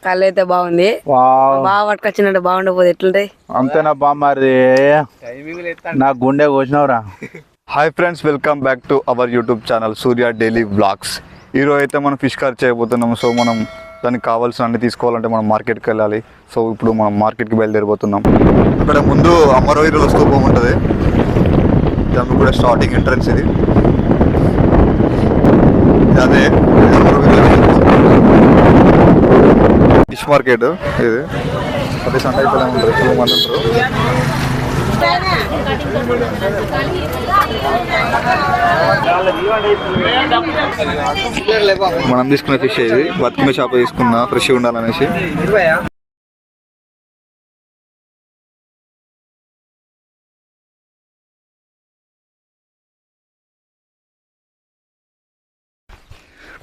కళ్ళు అయితే బాగుంది. బాగా పట్టుకొచ్చినట్టు బాగుండకపోతే ఎట్లుంటాయి? అంతేనా బామ్మారి, నా గుండె కోసినవరా. Hi friends, welcome back to our YouTube channel Surya daily vlogs. ఈరోజు అయితే మనం ఫిష్ కర్రీ చేయబోతున్నాము. సో మనం దానికి కావాల్సిన అన్ని తీసుకోవాలంటే మనం మార్కెట్కి వెళ్ళాలి. సో ఇప్పుడు మనం మార్కెట్కి బయలుదేరిపోతున్నాం. ఇక్కడ ముందు అమరవీరుల స్తూపం ఉంటుంది, దాన్ని కూడా స్టార్టింగ్ ఎంట్రన్స్ ఇది. అదే అమరవీరుల ఫిష్ మార్కెట్ ఇది. ప్రతి సండే ఇక్కడ ఉంటుంది, ఎక్కువ మంది ఉంటారు. మనం తీసుకున్న ఫిష్ ఇది బతుకున్న చేప తీసుకున్నా, ఫ్రెష్గా ఉండాలనేసి.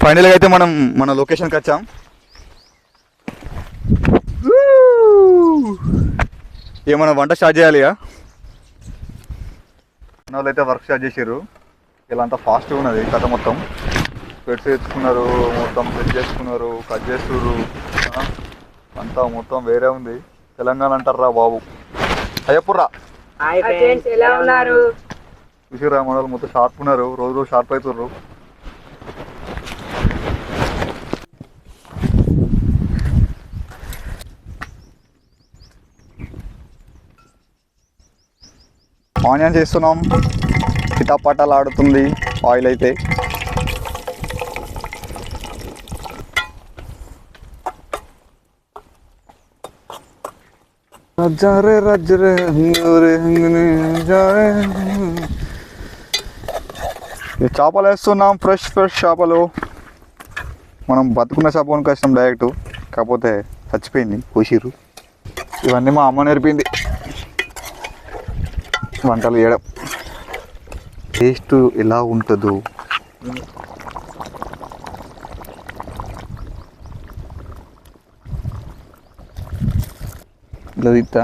ఫైనల్గా అయితే మనం మన లొకేషన్కి వచ్చాం. ఏమన్నా వంట స్టార్ట్ చేయాలిగా. మన వాళ్ళు అయితే వర్క్ స్టార్ట్ చేసారు. ఇలా అంతా ఫాస్ట్గా ఉన్నది కథ. మొత్తం పెట్స్ తెచ్చుకున్నారు, మొత్తం సెట్ చేసుకున్నారు, కట్ చేస్తున్నారు. అంతా మొత్తం వేరే ఉంది. తెలంగాణ అంటారా బాబు. అయ్యప్పుర్రా చూసిరా, మన వాళ్ళు మొత్తం షార్ప్ ఉన్నారు. రోజు రోజు షార్ప్ అవుతుర్రు. ఆనియన్ చేస్తున్నాం, చిటాపటాలు ఆడుతుంది ఆయిల్ అయితే. చేపలు వేస్తున్నాం, ఫ్రెష్ ఫ్రెష్ చేపలు. మనం బతుకున్న చేప కొనుకొచ్చినాం డైరెక్ట్, కాకపోతే చచ్చిపోయింది, కోసిర్రు. ఇవన్నీ మా అమ్మ నేర్పింది వంటలు చేయడం. టేస్ట్ ఎలా ఉంటుందో ఇలా తిత్తా.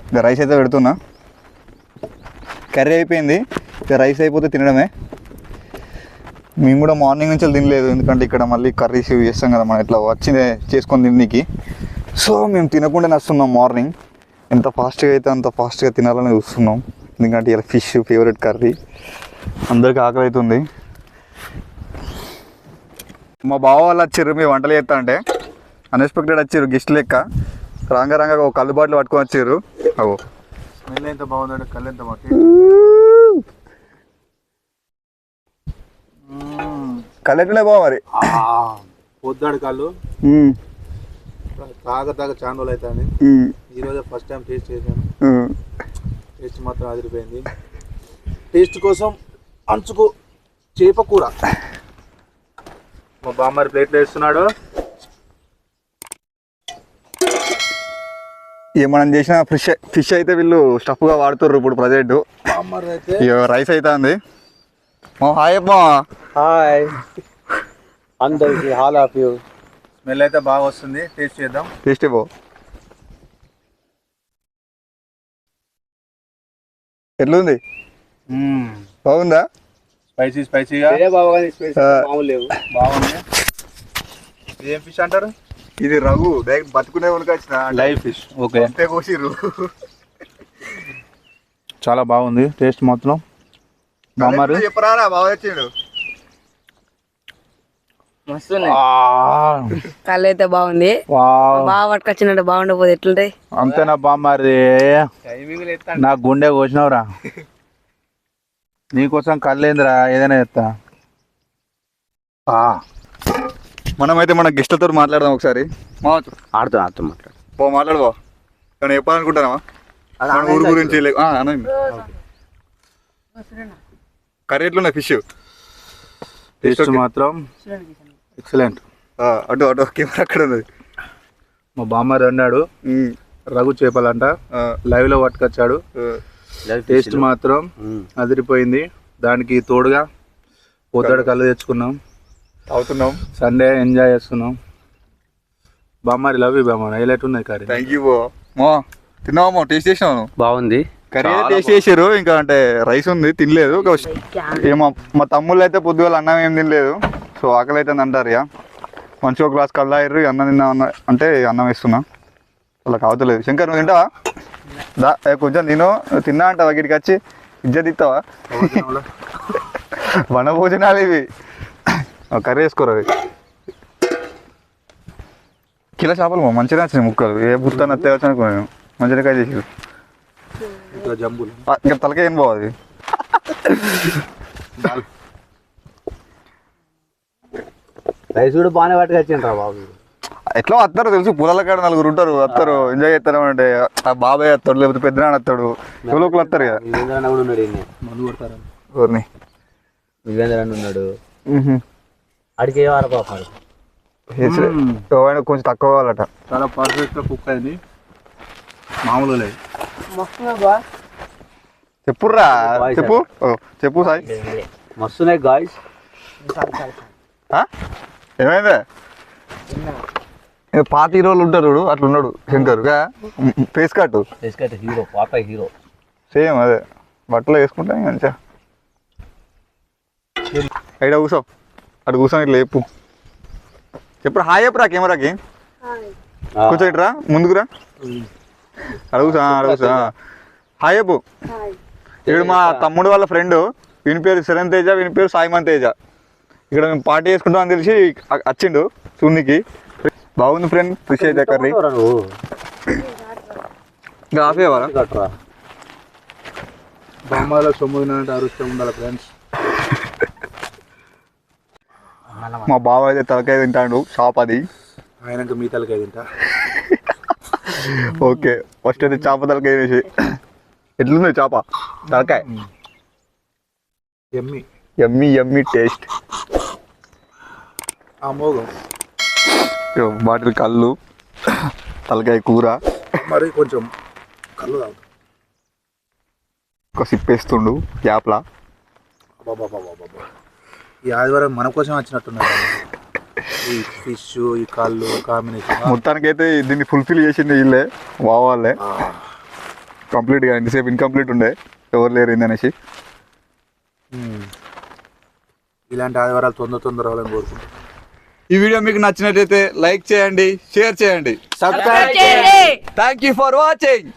ఇక రైస్ అయితే పెడుతున్నా. కర్రీ అయిపోయింది, ఇక రైస్ అయిపోతే తినడమే. మేము కూడా మార్నింగ్ నుంచి తినలేదు, ఎందుకంటే ఇక్కడ మళ్ళీ కర్రీస్ చేస్తాం కదా మనం, ఇట్లా వచ్చిందే చేసుకొని తినడానికి. సో మేము తినకుండా వస్తున్నాం మార్నింగ్. ఎంత ఫాస్ట్గా అయితే అంత ఫాస్ట్గా తినాలని చూస్తున్నాం, ఎందుకంటే ఇలా ఫిష్ ఫేవరెట్ కర్రీ. అందరికి ఆకలి అవుతుంది. మా బావ వాళ్ళు వచ్చారు, మేము వంటలు చేస్తా అంటే అన్ఎక్స్పెక్టెడ్ వచ్చారు గెస్ట్ లెక్క. రాంగా ఒక కళ్ళు బాటిల్ పట్టుకొని వచ్చారు. అవో స్మెల్ ఎంత బాగుందంటే కళ్ళు ఎంత బాగుంది. కళ్ళెట్లే బావ మరి పొద్దాడు కళ్ళు తాగ చాలా రోజులు అవుతుంది. ఈరోజు ఫస్ట్ టైం టేస్ట్ చేశాను. టేస్ట్ మాత్రం అదిరిపోయింది. టేస్ట్ కోసం అంచుకు చేప కూర మా బామ్మారి ప్లేట్లో వేస్తున్నాడు. మనం చేసిన ఫిష్ అయితే వీళ్ళు స్టఫ్గా వాడుతుర్రు ఇప్పుడు ప్రజెంట్. రైస్ అయితే ఉంది. హాయ్ అమ్మా. హాయ్ అందరికి, హాల్ ఆఫ్ యూ. స్మెల్ అయితే బాగా వస్తుంది, టేస్ట్ చేద్దాం. టేస్ట్ బో ఎట్లుంది? బాగుందా? స్పైసీగా బాగుంది. ఏం ఫిష్ అంటారు? ఇది రఘు డైరెక్ట్ బతుకునే వచ్చిన లైవ్ ఫిష్. ఓకే, కోసిర్రు. చాలా బాగుంది టేస్ట్ మాత్రం. చెప్పరారా బాగా వచ్చాడు. కళ్ళు అయితే బాగుంది. బాగా పట్టుకొచ్చినట్టు బాగుండకపోతే ఎట్లుంటాయి? అంతేనా బామ్మారి, నా గుండె కోసినవరా. నీకోసం కళ్ళేందిరా, ఏదైనా చెప్తా. మనమైతే మన గెస్ట్లతో మాట్లాడదాం ఒకసారి. ఆడుతూ మాట్లాడు బా. కానీ చెప్పాలనుకుంటున్నావా ఊరు గురించి? కర్రీ ఎట్లున్నాయి ఫిష్? టేస్ట్ మాత్రం ఎక్సలెంట్. అటు అటు కెమెరా అక్కడ ఉన్నది. మా బామ్మారి అన్నాడు రఘు చేపలంట, లైవ్ లో పట్టుకొచ్చాడు. టేస్ట్ మాత్రం అదిరిపోయింది. దానికి తోడుగా పొద్దుడు కళ్ళు తెచ్చుకున్నాం, తాగుతున్నాం, సండే ఎంజాయ్ చేస్తున్నాం. బామ్మారి లవ్ యూ బామ్మారి, హైలైట్ ఉన్నాయి కర్రీ. థ్యాంక్ యూ బో. తిన్నావా? టేస్ట్ చేసినావు? బాగుంది. కర్రీ టేస్ట్ చేసారు, ఇంకా అంటే రైస్ ఉంది తినలేదు. మా తమ్ముళ్ళు అయితే పొద్దుగాల అన్నం ఏం తినలేదు, సో ఆకలి అయితే అంటారు. ఇక మంచిగా ఒక గ్లాస్ కల్లా అయ్యారు, అన్నం తిన్నా అంటే అన్నం వేస్తున్నా. అలా కావట్లేదు. శంకర్ నువ్వు తింటావా? కొంచెం తిన్నా అంటావా? ఇక్కడికి వచ్చి ఇజ్జత్ ఇస్తావా? వన భోజనాలు ఇవి. కర్రీ వేసుకోరు అవి. కిలో చేపలు మంచిగా వచ్చినాయి ముక్కలు. ఏ బుత్తా నచ్చేవచ్చు అనుకున్నాను. మంచిగా కాయ చేసారు. ఇంకా తలకే ఏం బాగుంది. రైస్ కూడా బాగానే పట్టుకొచ్చిండ్రా బాబు. ఎట్లా వస్తారు తెలుసు, పొలాల కాడ నలుగురు ఉంటారు, వస్తారు ఎంజాయ్ చేస్తారు. అంటే ఆ బాబాయ్ వస్తాడు, లేకపోతే పెద్దనాన్న వస్తాడు, ఎవరో ఒకరు వస్తారు. ఉన్నాడు అడిగే వారు పాపాడు. కొంచెం తక్కువ కావాలట. చాలా పర్ఫెక్ట్ గా కుక్ అయింది, మామూలు లేదు. చెప్పుర్రా, చెప్పు చెప్పు సాయి. మస్తున్నాయి గాయ్స్. ఏమైందా? పాత హీరోలు ఉంటారు చూడు, అట్లా ఉన్నాడు శంకర్. ఫేస్ కట్ హీరో, పాత హీరో సేమ్ అదే బట్టలు వేసుకుంటా మంచిగా. ఇక్కడ కూర్చో, అటు కూర్చొని ఇట్లా చెప్పు. ఎప్పుడు హాయ్ చెప్పురా కెమెరాకి. కూర్చో ఇట్రా, ముందుకురా, అడుగుసా అడుగుసా. హాయ్ చెప్పు. ఇక్కడ మా తమ్ముడు వాళ్ళ ఫ్రెండ్, వీని పేరు శరణ్ తేజ, వీని పేరు సాయిమన్ తేజ. ఇక్కడ మేము పార్టీ చేసుకుంటాం అని తెలిసి వచ్చిండు చూనికి. బాగుంది ఫ్రెండ్, ఫిష్ అయితే కర్రీ. ఇంకా ఆఫ్ అవ్వాలా? బామ్మలో సొమ్ముదినంటే అరుస్తూ ఉండాలి ఫ్రెండ్స్. మా బావ అయితే తలకాయ తింటాడు, షాప్ అది. ఆయనకు మీ తలకాయ తింటా. ఓకే, ఫస్ట్ అయితే చేప తలకాయ వేసి. ఎట్లుంది చేప తలకాయ? ఎమ్మి ఎమ్మి ఎమ్మి టేస్ట్. అమోఘం. బాటిల్ కళ్ళు, తలకాయ కూర, మరి కొంచెం కళ్ళు తాగుతాం. ఒక సిప్పేస్తుండు గ్యాప్లా. ఈ ఆదివారం మన కోసం వచ్చినట్టున్నారు ఈ ఫిష్, ఈ కళ్ళు కాంబినేషన్. మొత్తానికి అయితే దీన్ని ఫుల్ఫిల్ చేసింది వీళ్ళే, వాళ్ళే కంప్లీట్గా. ఇంతసేపు ఇన్కంప్లీట్ ఉండే, ఎవరు లేరు ఏందనేసి. ఇలాంటి ఆదివారాలు తొందర రావాలని కోరుకుంటాం. ఈ వీడియో మీకు నచ్చినట్లయితే లైక్ చేయండి, షేర్ చేయండి, సబ్స్క్రైబ్ చేయండి. Thank you for watching.